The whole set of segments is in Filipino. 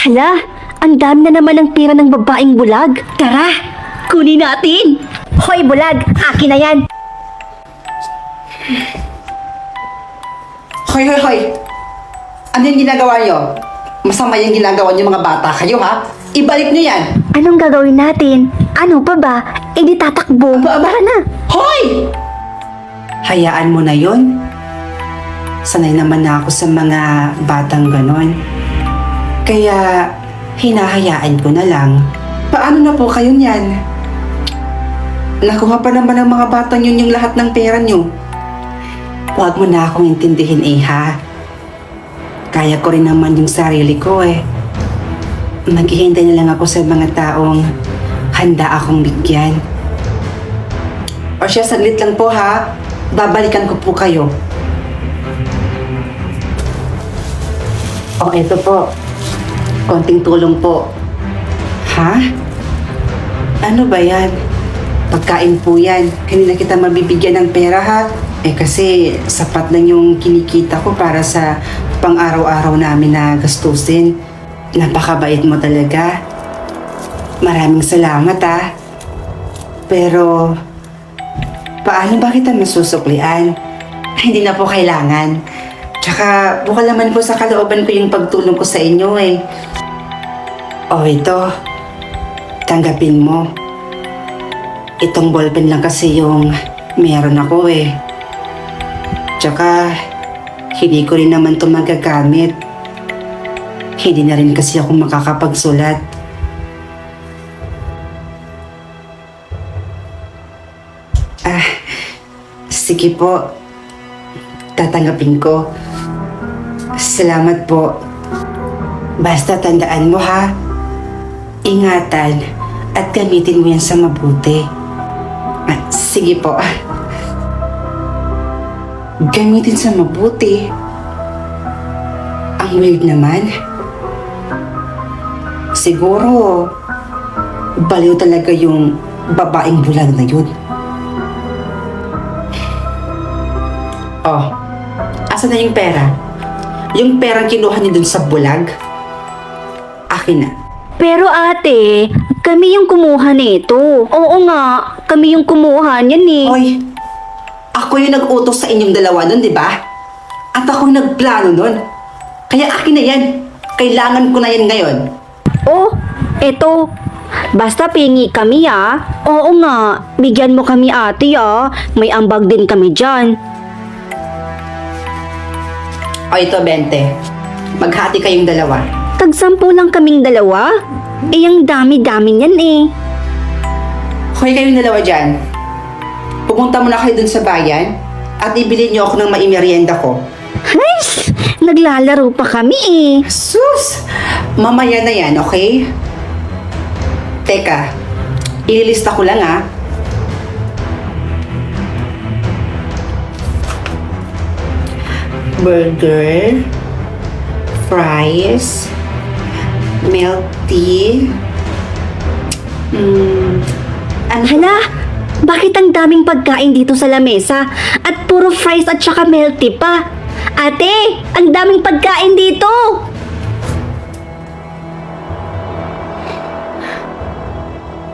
Hala, ang dami na naman ng pera ng babaeng bulag. Tara, kunin natin. Hoy bulag, akin na yan. Hoy, hoy, hoy! Ano yung ginagawa nyo? Masama yung ginagawa nyo mga bata kayo, ha? Ibalik nyo yan! Anong gagawin natin? Ano pa ba? E di tatakbo. Tara na. Hoy! Hayaan mo na yon. Sanay naman na ako sa mga batang ganon. Kaya, hinahayaan ko na lang. Paano na po kayo niyan? Nakuha pa naman ng mga batang yun yung lahat ng pera nyo. Huwag mo na akong intindihin ha. Kaya ko rin naman yung sarili ko Maghihintay na lang ako sa mga taong handa akong bigyan. O siya, saglit lang po ha. Babalikan ko po kayo. O eto po. Konting tulong po. Ha? Ano ba yan? Pagkain po yan. Kanina kita mabibigyan ng pera ha. Kasi sapat lang yung kinikita ko para sa pang-araw-araw namin na gastusin. Napakabait mo talaga. Maraming salamat Pero, paano ba kita masusuklian? Hindi na po kailangan. Tsaka, bukal naman po sa kalooban ko yung pagtulong ko sa inyo O ito, tanggapin mo. Itong ballpen lang kasi yung meron ako Tsaka, hindi ko rin naman ito magagamit. Hindi na rin kasi ako makakapagsulat. Sige po. Tatanggapin ko. Salamat po. Basta tandaan mo ha. Ingatan at gamitin mo yan sa mabuti. Sige po. Gamitin sa mabuti. Ang weird naman. Siguro, baliw talaga yung babaeng bulag na yun. Asa na yung pera? Yung perang kinuha niyo dun sa bulag? Akin na. Pero ate, kami yung kumuha nito. Oo nga, kami yung kumuha niyan Hoy, ako yung nag-utos sa inyong dalawa nun, di ba? At ako yung nagplano nun. Kaya akin na yan. Kailangan ko na yan ngayon. Oh, eto. Basta pingi kami Oo nga, bigyan mo kami ate May ambag din kami dyan. O ito, 20. Maghati kayong dalawa. Tag-10 lang kaming dalawa? Ang dami-dami niyan Hoy kayong dalawa dyan. Pumunta muna kayo dun sa bayan at ibili niyo ako ng maimerienda ko. Nice! Naglalaro pa kami Sus! Mamaya na yan, okay? Teka, ililista ko lang Burger, fries, milk tea, Hala, bakit ang daming pagkain dito sa lamesa? At puro fries at saka milk tea pa? Ate, ang daming pagkain dito!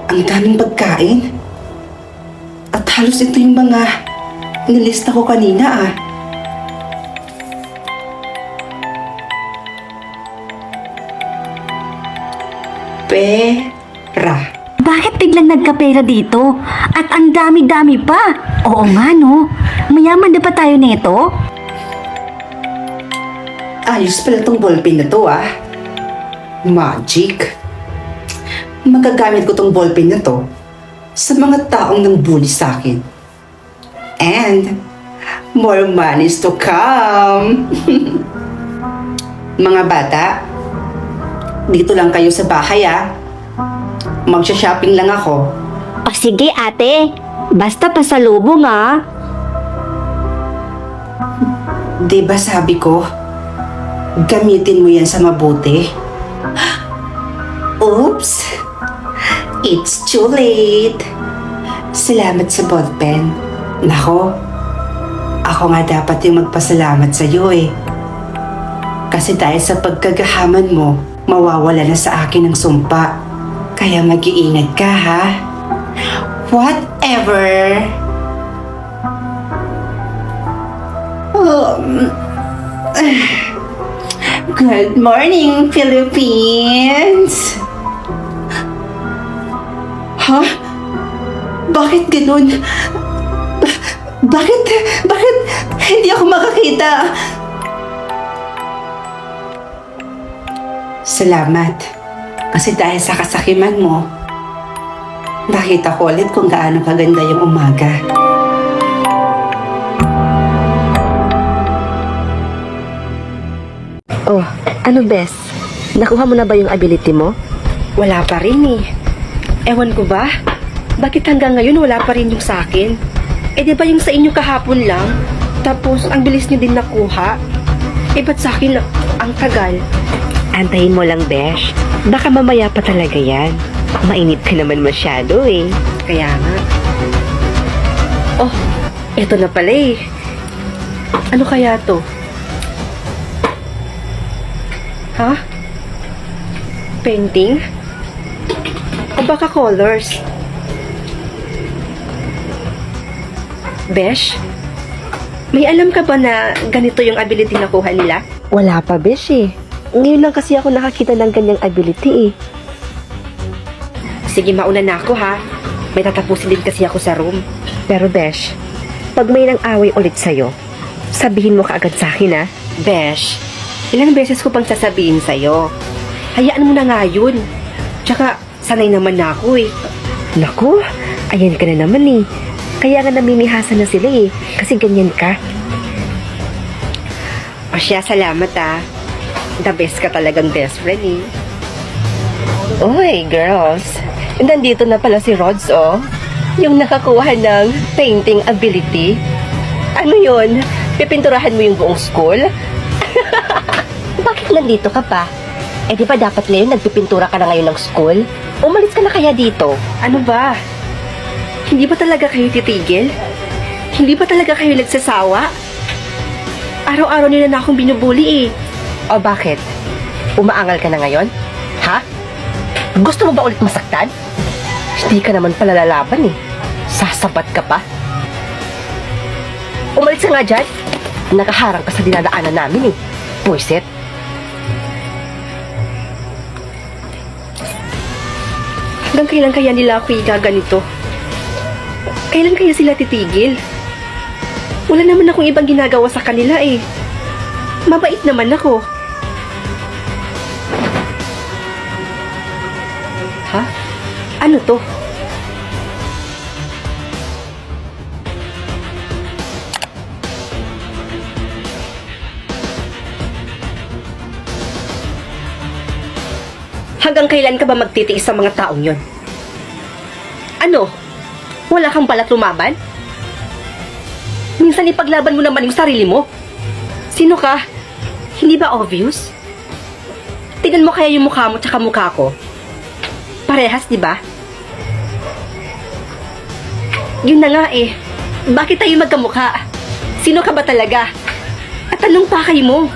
Ang daming pagkain. At halos ito yung mga nilista ko kanina Pera. Bakit biglang nagkapera dito? At ang dami-dami pa? Oo nga no, mayaman na pa tayo neto? Ayos pala tong ballpen na to Magic. Magagamit ko tong ballpen na to sa mga taong nang bully sa akin. And more money is to come. Mga bata, dito lang kayo sa bahay Magsha-shopping lang ako. O sige ate, basta pasalubong Di ba sabi ko, gamitin mo yan sa mabuti? Oops! It's too late. Salamat sa ballpen. Nako, ako nga dapat yung magpasalamat sa iyo Kasi dahil sa pagkagahaman mo, mawawala na sa akin ang sumpa. Kaya mag-iingat ka, ha? Whatever. Good morning, Philippines! Ha? Bakit ganun? Bakit hindi ako makakita? Salamat. Kasi dahil sa kasakiman mo, nakita ko ulit kung gaano kaganda yung umaga. Oh, ano bes? Nakuha mo na ba yung ability mo? Wala pa rin eh. Ewan ko ba? Bakit hanggang ngayon wala pa rin yung sa akin? Eh di ba yung sa inyo kahapon lang? Tapos ang bilis niyo din nakuha? Eh ba't sa akin ang tagal? Antayin mo lang, besh. Baka mamaya pa talaga yan. Mainit ka naman masyado eh. Kaya nga. Oh, eto na pala eh. Ano kaya to? Ha? Painting? O baka colors? Besh, may alam ka ba na ganito yung ability na kuha nila? Wala pa, besh eh. Ngayon lang kasi ako nakakita ng ganyang ability eh. Sige, mauna na ako ha. May tatapusin din kasi ako sa room. Pero besh, pag may nang away ulit sa'yo, sabihin mo kaagad sa akin ah. Besh, ilang beses ko pang sasabihin sa'yo. Hayaan mo na nga yun. Tsaka, sanay naman na ako eh. Naku, ayan ka na naman eh. Kaya nga namimihasan na sila eh. Kasi ganyan ka. O siya, salamat ah. The best ka talagang best friend eh. Oy, girls. Nandito na pala si Rods, oh. Yung nakakuha ng painting ability. Ano yun? Pipinturahan mo yung buong school? Bakit nandito ka pa? Eh di ba dapat ngayon nagpipintura ka na ngayon ng school? Umalis ka na kaya dito? Ano ba? Hindi ba talaga kayo titigil? Hindi ba talaga kayo nagsasawa? Araw-araw nila na akong binubuli eh. O bakit? Umaangal ka na ngayon? Ha? Gusto mo ba ulit masaktan? Hindi ka naman pala lalaban eh. Sasabat ka pa. Umalis ka nga dyan. Nakaharang ka sa dinadaanan namin eh. Buisit. Hanggang kailan kaya nila ako igaganito? Kailan kaya sila titigil? Wala naman akong ibang ginagawa sa kanila eh. Mabait naman ako. Ha? Ano to? Hanggang kailan ka ba magtitiis sa mga taong yon? Ano? Wala kang balat lumaban? Minsan ipaglaban mo naman yung sarili mo. Sino ka? Hindi ba obvious? Tingnan mo kaya yung mukha mo tsaka mukha ko. Parehas, di ba? Yun na nga eh. Bakit tayo magkamukha? Sino ka ba talaga? At anong pakay mo?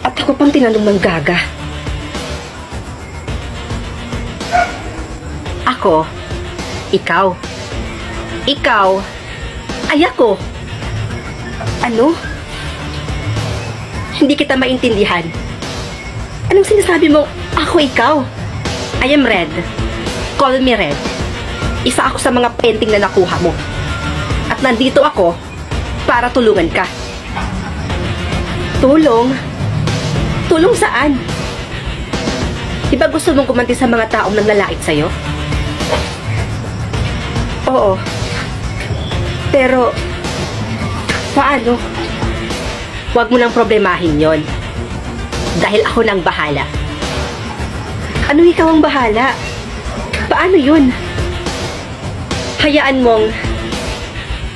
At ako pang tinanong ng gaga. Ako, ikaw. Ikaw, ay ako. Ano? Hindi kita maintindihan. Anong sinasabi mo, ako ikaw? I am Red. Call me Red. Isa ako sa mga painting na nakuha mo. At nandito ako para tulungan ka. Tulong? Tulong saan? Di ba gusto mong gumanti sa mga taong nanlalait sa'yo? Oo. Pero, paano? Huwag mo nang problemahin yon. Dahil ako nang bahala. Ano ikaw ang bahala? Paano yun? Hayaan mong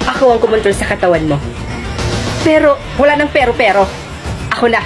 ako ang kumontrol sa katawan mo. Pero, wala nang pero-pero. Ako na.